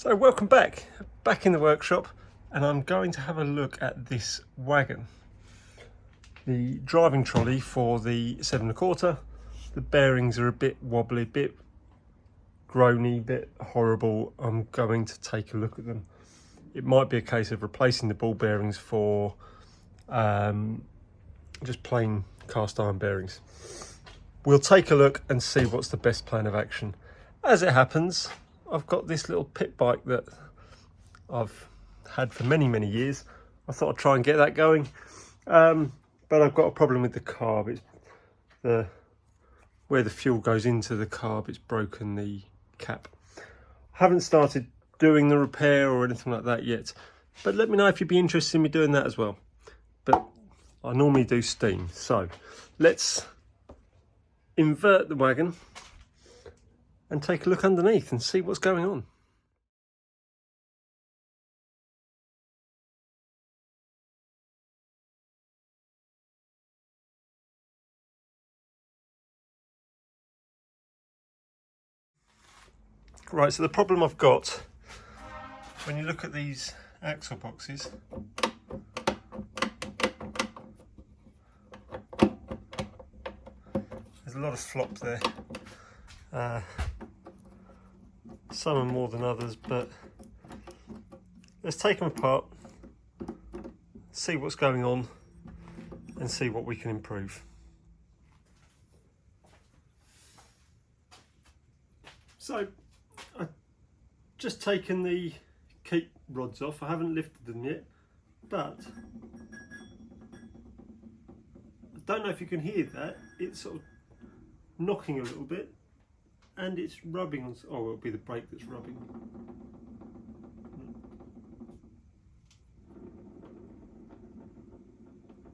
So welcome back in the workshop, and I'm going to have a look at this Wagon, the driving trolley for the 7 1/4. The bearings are a bit wobbly, bit groany, bit horrible. I'm going to take a look at them. It might be a case of replacing the ball bearings for just plain cast iron bearings. We'll take a look and see what's the best plan of action. As it happens, I've got this little pit bike that I've had for many years. I thought I'd try and get that going, but I've got a problem with the carb. It's where the fuel goes into the carb, it's broken the cap. I haven't started doing the repair or anything like that yet, but let me know if you'd be interested in me doing that as well. But I normally do steam, so let's invert the Wagon and take a look underneath and see what's going on. Right, so the problem I've got, when you look at these axle boxes, there's a lot of flop there. Some are more than others, but let's take them apart, see what's going on, and see what we can improve. So, I've just taken the keep rods off. I haven't lifted them yet, but I don't know if you can hear that. It's sort of knocking a little bit, and it's rubbing on. Oh, it'll be the brake that's rubbing.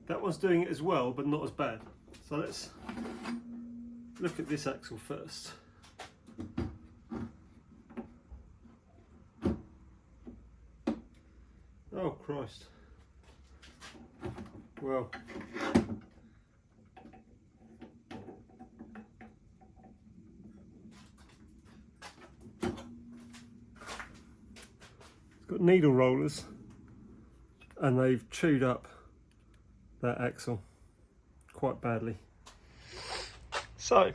That one's doing it as well, but not as bad. So let's look at this axle first. Oh Christ. Well, it's got needle rollers and they've chewed up that axle quite badly. So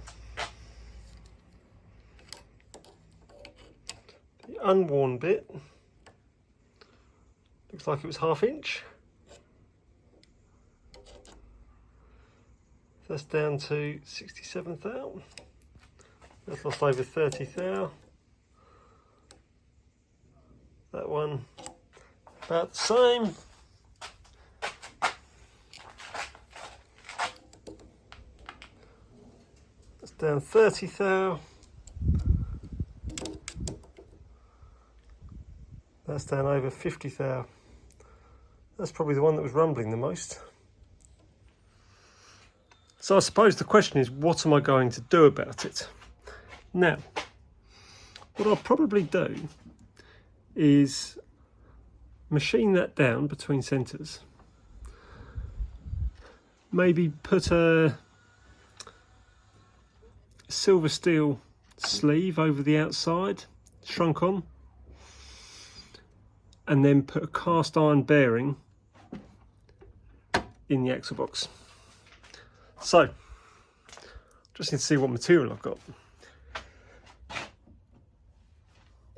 the unworn bit looks like it was 1/2 inch. That's down to 67 thou. That's lost over 30 thou. That one about the same. That's down 30 thou. That's down over 50 thou. That's probably the one that was rumbling the most. So I suppose the question is, what am I going to do about it? Now, what I'll probably do is machine that down between centres. Maybe put a silver steel sleeve over the outside, shrunk on, and then put a cast iron bearing in the axle box. So, just need to see what material I've got.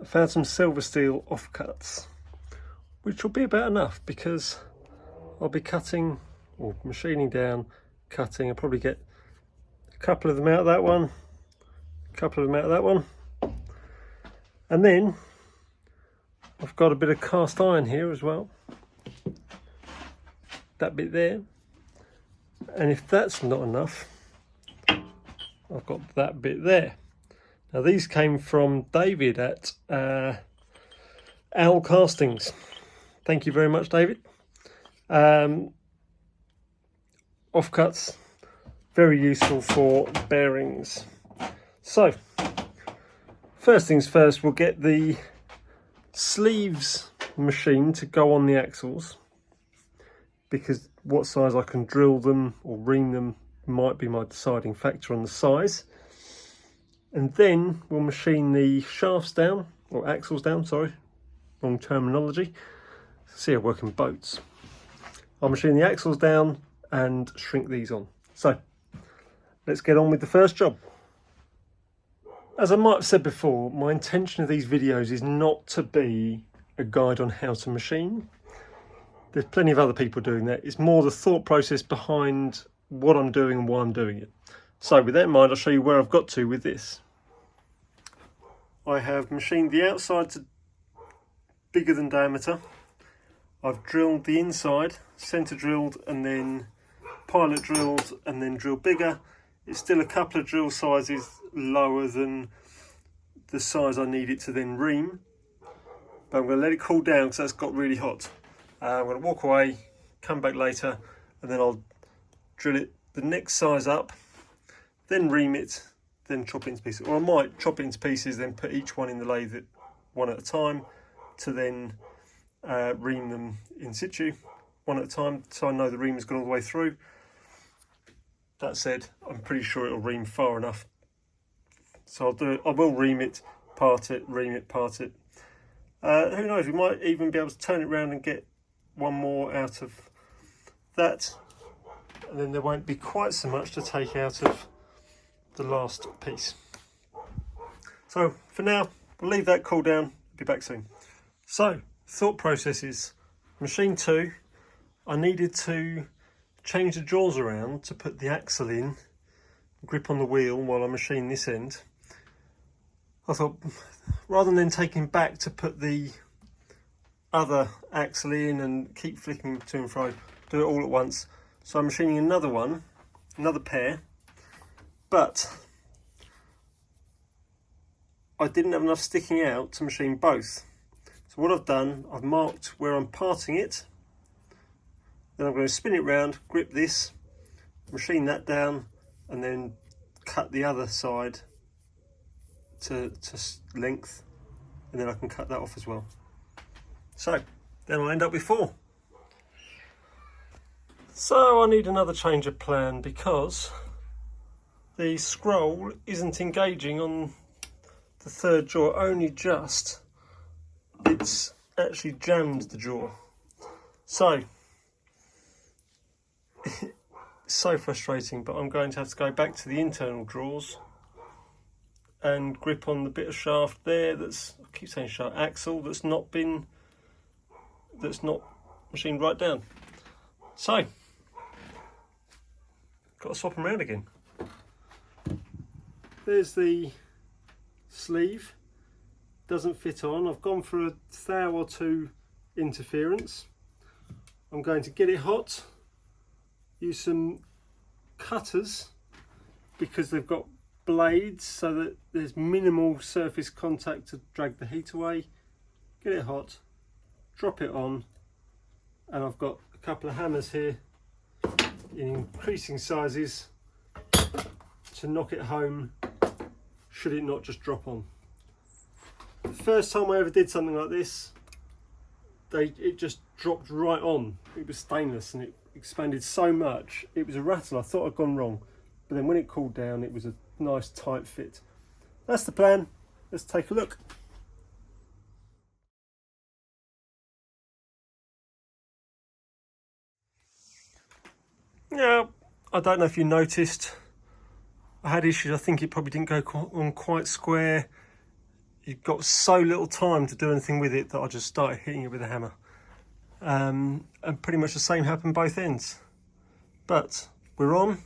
I found some silver steel offcuts, which will be about enough because I'll be cutting or machining down, cutting. I'll probably get a couple of them out of that one, a couple of them out of that one, and then I've got a bit of cast iron here as well, that bit there, and if that's not enough, I've got that bit there. Now these came from David at Owl Castings. Thank you very much, David. Offcuts, very useful for bearings. So, first things first, we'll get the sleeves machine to go on the axles, because what size I can drill them or ream them might be my deciding factor on the size. And then we'll machine the shafts down, or axles down, sorry, wrong terminology. See, I work in boats. I'll machine the axles down and shrink these on. So let's get on with the first job. As I might have said before, my intention of these videos is not to be a guide on how to machine. There's plenty of other people doing that. It's more the thought process behind what I'm doing and why I'm doing it. So with that in mind, I'll show you where I've got to with this. I have machined the outside to bigger than diameter. I've drilled the inside, centre drilled and then pilot drilled and then drilled bigger. It's still a couple of drill sizes lower than the size I need it to then ream. But I'm going to let it cool down because that's got really hot. I'm going to walk away, come back later, and then I'll drill it the next size up, then ream it, then chop it into pieces. Or I might chop it into pieces, then put each one in the lathe one at a time to then ream them in situ one at a time, so I know the ream has gone all the way through. That said, I'm pretty sure it'll ream far enough, so I'll do it. I will ream it, part it, ream it, part it. Who knows, we might even be able to turn it around and get one more out of that, and then there won't be quite so much to take out of the last piece. So for now, we'll leave that cool down, be back soon. So thought process is machine 2. I needed to change the jaws around to put the axle in, grip on the wheel while I machine this end. I thought, rather than taking back to put the other axle in and keep flicking to and fro, do it all at once. So I'm machining another one, another pair, but I didn't have enough sticking out to machine both. So what I've done, I've marked where I'm parting it, then I'm going to spin it round, grip this, machine that down, and then cut the other side to length, and then I can cut that off as well. So then I'll end up with 4. So I need another change of plan because the scroll isn't engaging on the third jaw, only just. It's actually jammed the jaw. So it's so frustrating, but I'm going to have to go back to the internal drawers and grip on the bit of shaft there that's, I keep saying shaft, axle that's not machined right down. So got to swap them around again. There's the sleeve, doesn't fit on. I've gone for a thou or two interference. I'm going to get it hot, use some cutters because they've got blades so that there's minimal surface contact to drag the heat away. Get it hot, drop it on, and I've got a couple of hammers here in increasing sizes to knock it home should it not just drop on. The first time I ever did something like this, it just dropped right on. It was stainless and it expanded so much, it was a rattle. I thought I'd gone wrong, but then when it cooled down it was a nice tight fit. That's the plan. Let's take a look. Now, I don't know if you noticed, I had issues. I think it probably didn't go on quite square. You've got so little time to do anything with it that I just started hitting it with a hammer. And pretty much the same happened both ends. But we're on.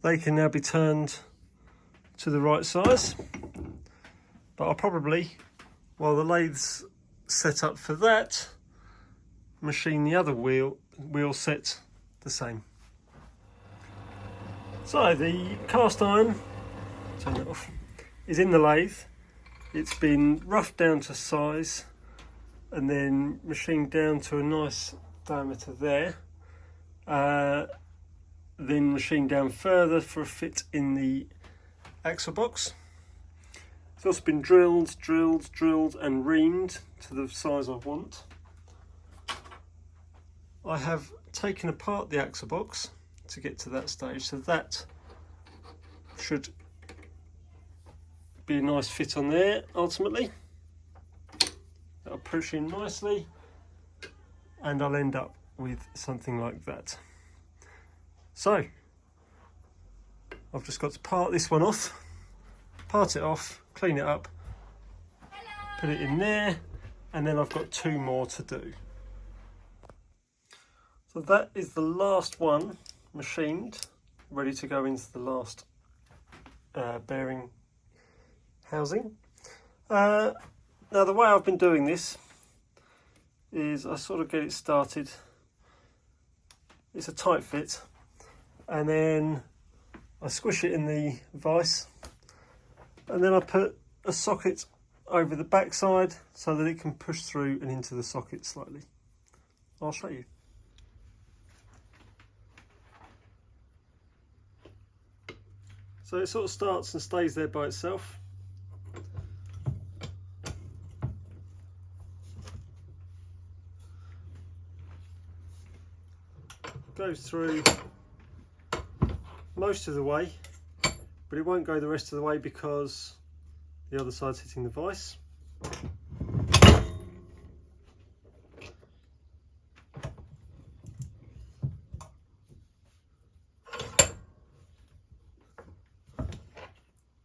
They can now be turned to the right size. But I'll probably, while the lathe's set up for that, machine the other wheel set the same. So the cast iron, turn it off, is in the lathe. It's been roughed down to size and then machined down to a nice diameter there. Then machined down further for a fit in the axle box. It's also been drilled and reamed to the size I want. I have taken apart the axle box to get to that stage, so that should be a nice fit on there ultimately. push in nicely, and I'll end up with something like that. So I've just got to part this one off, part it off, clean it up, put it in there, and then I've got 2 more to do. So that is the last one machined, ready to go into the last bearing housing. Now the way I've been doing this is I sort of get it started, it's a tight fit, and then I squish it in the vise, and then I put a socket over the back side so that it can push through and into the socket slightly. I'll show you. So it sort of starts and stays there by itself. Goes through most of the way, but it won't go the rest of the way because the other side's hitting the vise.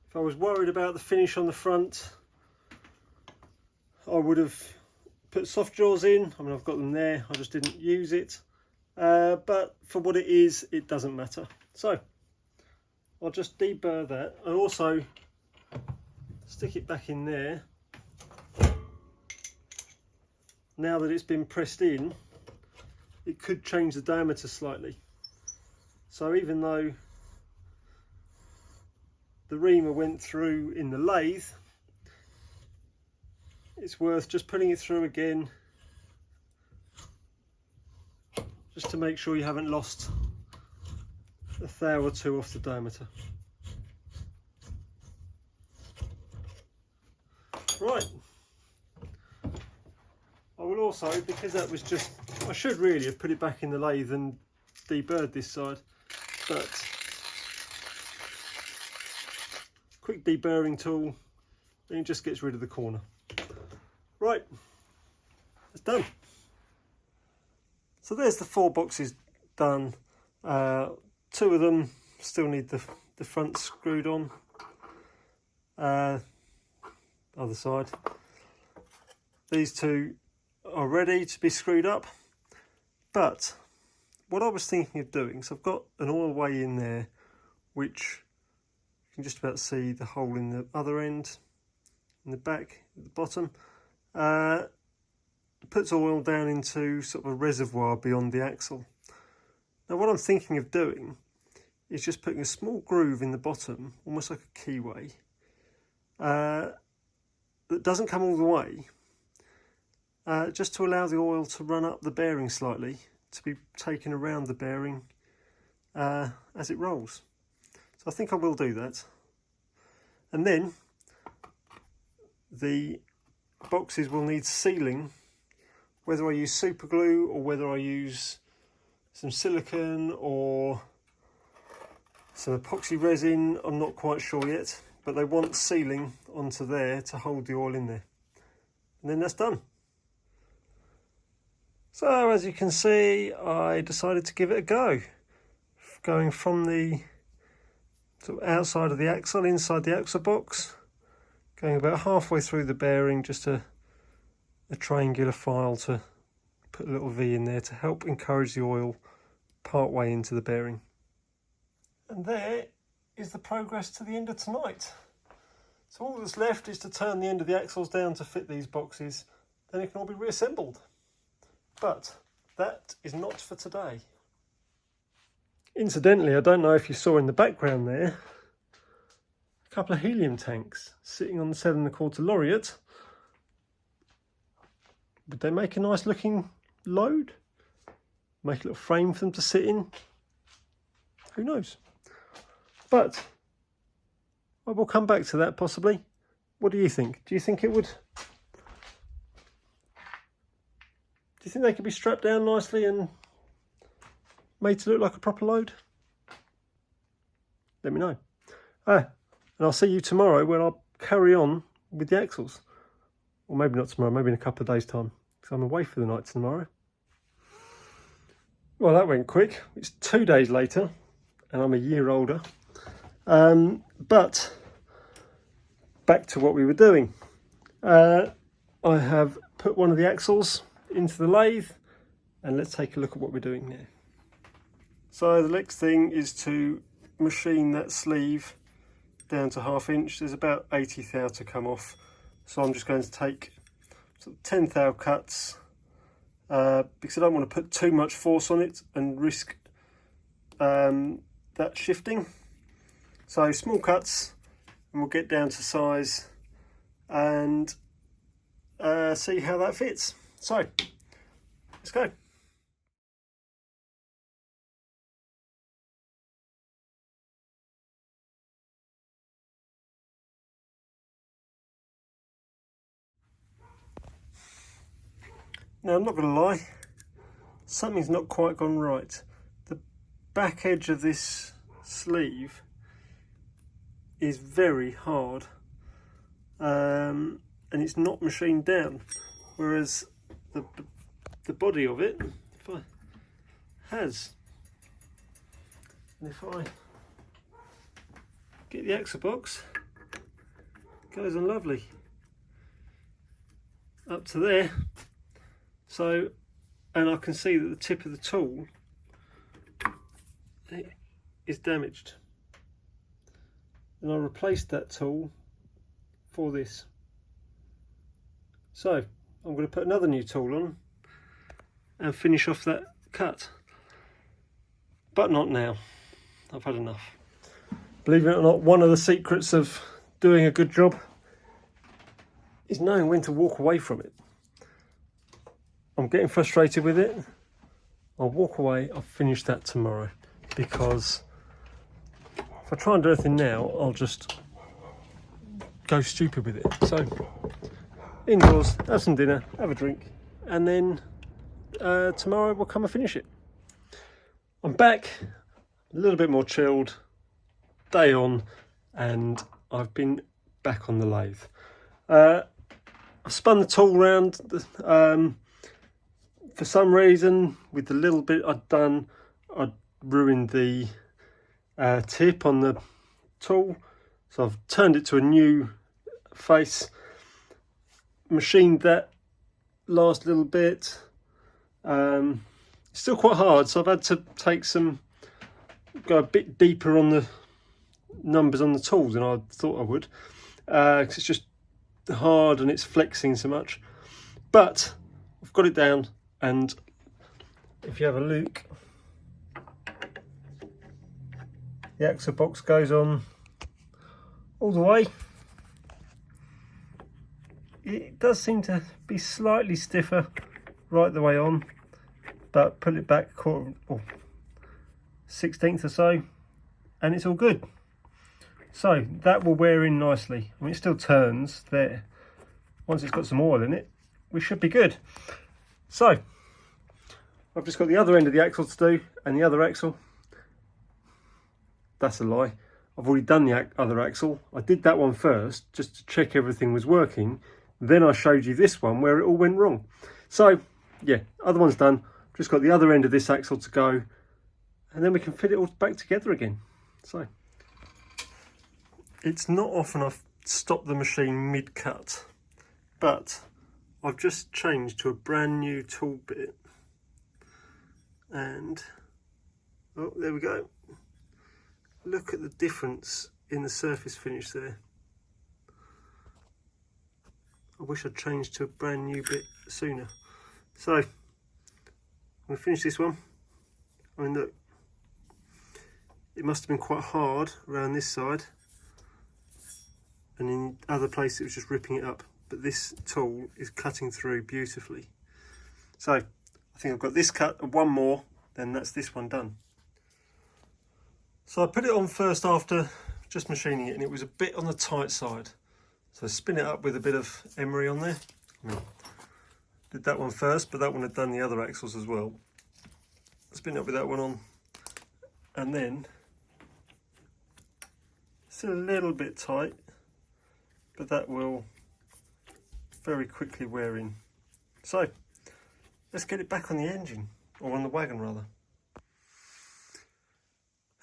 If I was worried about the finish on the front, I would have put soft jaws in. I mean, I've got them there, I just didn't use it. But for what it is, it doesn't matter. So I'll just deburr that, and also stick it back in there. Now that it's been pressed in, it could change the diameter slightly. So even though the reamer went through in the lathe, it's worth just putting it through again, just to make sure you haven't lost a thou or 2 off the diameter. Right, I will also, because that was just, I should really have put it back in the lathe and deburred this side, but quick deburring tool, and it just gets rid of the corner. Right, it's done. So there's the 4 boxes done. 2 of them still need the front screwed on. Other side. These 2 are ready to be screwed up. But what I was thinking of doing, so I've got an oil way in there, which you can just about see the hole in the other end, in the back, at the bottom. Puts oil down into sort of a reservoir beyond the axle. Now what I'm thinking of doing is just putting a small groove in the bottom, almost like a keyway, that doesn't come all the way, just to allow the oil to run up the bearing slightly, to be taken around the bearing as it rolls. So I think I will do that. And then the boxes will need sealing, whether I use super glue or whether I use some silicone or some epoxy resin, I'm not quite sure yet, but they want sealing onto there to hold the oil in there. And then that's done. So as you can see, I decided to give it a go, going from the sort of outside of the axle, inside the axle box, going about halfway through the bearing, just a triangular file to put a little V in there to help encourage the oil part way into the bearing. And there is the progress to the end of tonight. So all that's left is to turn the end of the axles down to fit these boxes, then it can all be reassembled. But that is not for today. Incidentally, I don't know if you saw in the background there, a couple of helium tanks sitting on the 7 1/4 Laureate. Would they make a nice looking load? Make a little frame for them to sit in? Who knows? But I will come back to that possibly. What do you think? Do you think it would? Do you think they could be strapped down nicely and made to look like a proper load? Let me know. And I'll see you tomorrow when I'll carry on with the axles. or maybe not tomorrow, maybe in a couple of days' time, because I'm away for the night tomorrow. Well, that went quick. It's 2 days later, and I'm a year older. But back to what we were doing. I have put one of the axles into the lathe, and let's take a look at what we're doing now. So the next thing is to machine that sleeve down to 1/2 inch. There's about 80 thou to come off, so I'm just going to take sort of 10 thou cuts, because I don't want to put too much force on it and risk that shifting. So small cuts, and we'll get down to size and see how that fits. So let's go. Now, I'm not going to lie, something's not quite gone right. The back edge of this sleeve is very hard, and it's not machined down, whereas the body of it has. And if I get the axle box, it goes on lovely up to there. So, and I can see that the tip of the tool is damaged, and I replaced that tool for this. So I'm going to put another new tool on and finish off that cut, but not now. I've had enough. Believe it or not, one of the secrets of doing a good job is knowing when to walk away from it. I'm getting frustrated with it. I'll walk away. I'll finish that tomorrow, because if I try and do anything now, I'll just go stupid with it. So indoors, have some dinner, have a drink, and then tomorrow we'll come and finish it. I'm back, a little bit more chilled, day on, and I've been back on the lathe. I spun the tool round. For some reason, with the little bit I'd done, I'd ruined the tip on the tool, so I've turned it to a new face, machined that last little bit. It's still quite hard, so I've had to go a bit deeper on the numbers on the tools than I thought I would, because it's just hard and it's flexing so much. But I've got it down. And if you have a look, the axle box goes on all the way. It does seem to be slightly stiffer right the way on, but pull it back a quarter or 1/16 or so, and it's all good. So that will wear in nicely. I mean, it still turns there. Once it's got some oil in it, we should be good. So I've just got the other end of the axle to do, and the other axle, that's a lie, I've already done the other axle. I did that one first just to check everything was working, then I showed you this one where it all went wrong. So yeah, other one's done, just got the other end of this axle to go, and then we can fit it all back together again. So it's not often I've stopped the machine mid-cut, but I've just changed to a brand new tool bit, and oh, there we go. Look at the difference in the surface finish there. I wish I'd changed to a brand new bit sooner. So I'm going to finish this one. I mean, look, it must have been quite hard around this side, and in other places it was just ripping it up, but this tool is cutting through beautifully. So I think I've got this cut and one more, then that's this one done. So I put it on first after just machining it, and it was a bit on the tight side. So spin it up with a bit of emery on there. Did that one first, but that one had done the other axles as well. Spin it up with that one on, and then still a little bit tight, but that will very quickly wearing. So let's get it back on the engine, or on the wagon rather.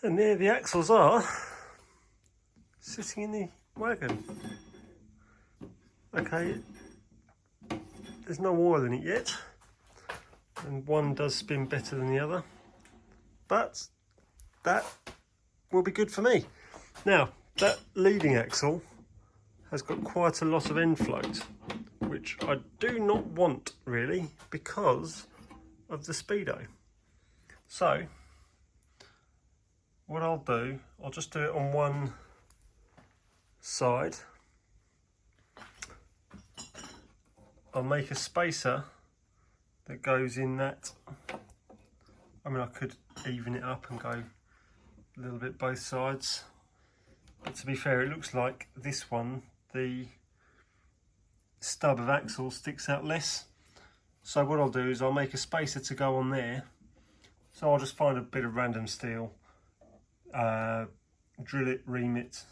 And there the axles are, sitting in the wagon. Okay, there's no oil in it yet, and one does spin better than the other, but that will be good for me. Now, that leading axle has got quite a lot of end float, which I do not want really because of the speedo. So what I'll do, I'll just do it on one side. I'll make a spacer that goes in that. I mean, I could even it up and go a little bit both sides, but to be fair, it looks like this one, the stub of axle sticks out less. So what I'll do is I'll make a spacer to go on there. So I'll just find a bit of random steel, drill it, ream it,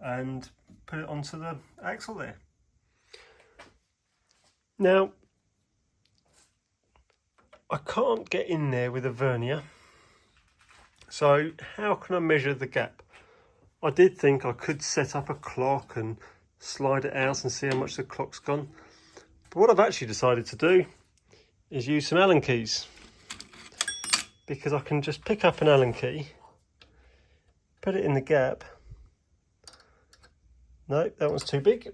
and put it onto the axle there. Now, I can't get in there with a vernier, so how can I measure the gap? I did think I could set up a clock and slide it out and see how much the clock's gone, but what I've actually decided to do is use some Allen keys, because I can just pick up an Allen key, put it in the gap. No, that one's too big.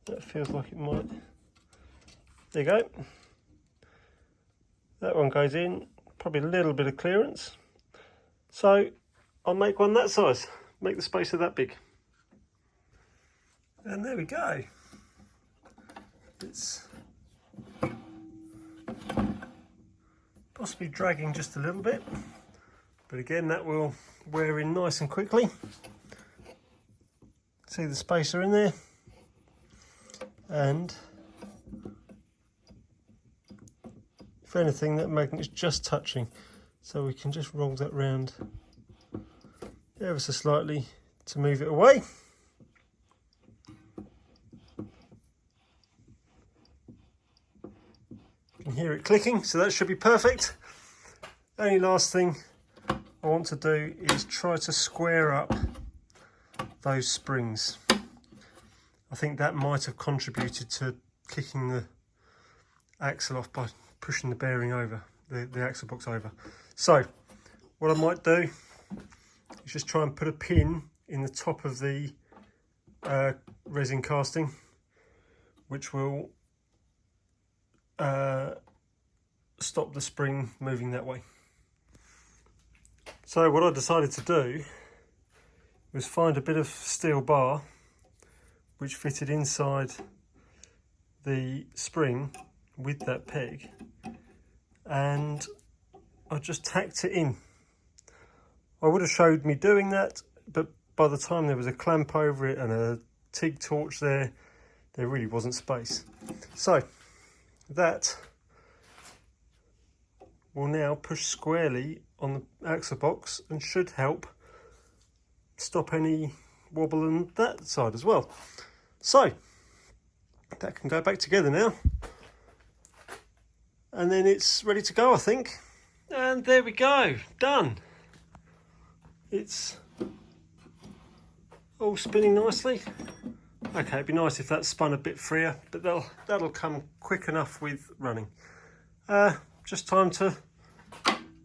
That feels like it might. There you go. That one goes in, probably a little bit of clearance. So I'll make one that size, make the spacer that big. And there we go. It's possibly dragging just a little bit, but again, that will wear in nice and quickly. See the spacer in there? And if anything, that magnet's just touching, so we can just roll that round ever so slightly to move it away. You can hear it clicking, so that should be perfect. Only last thing I want to do is try to square up those springs. I think that might have contributed to kicking the axle off by pushing the bearing over, the axle box over. So what I might do is just try and put a pin in the top of the resin casting, which will stop the spring moving that way. So what I decided to do was find a bit of steel bar which fitted inside the spring with that peg, and I just tacked it in. I would have showed me doing that, but by the time there was a clamp over it and a TIG torch there really wasn't space. So that will now push squarely on the axle box and should help stop any wobble on that side as well. So that can go back together now, and then it's ready to go, I think. And there we go, done. It's all spinning nicely. Okay, it'd be nice if that spun a bit freer, but that'll come quick enough with running. Just time to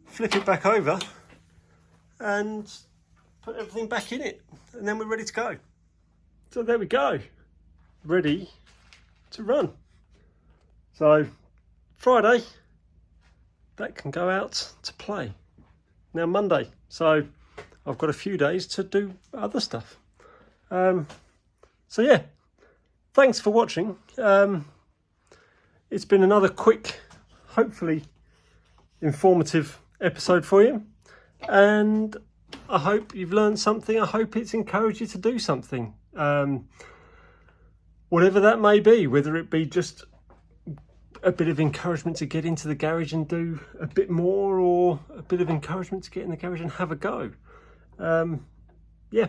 flip it back over and put everything back in it, and then we're ready to go. So there we go, ready to run. So Friday, that can go out to play. Now Monday, so I've got a few days to do other stuff. So yeah, thanks for watching. It's been another quick, hopefully informative episode for you, and I hope you've learned something. I hope it's encouraged you to do something, whatever that may be, whether it be just a bit of encouragement to get into the garage and do a bit more, or a bit of encouragement to get in the garage and have a go. Yeah,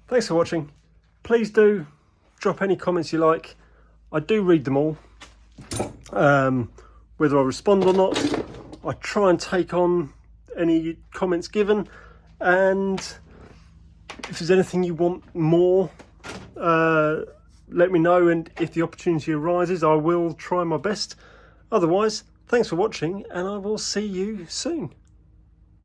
thanks for watching. Please do drop any comments you like. I do read them all. Whether I respond or not, I try and take on any comments given, and if there's anything you want more, let me know, and if the opportunity arises, I will try my best. Otherwise, thanks for watching, and I will see you soon.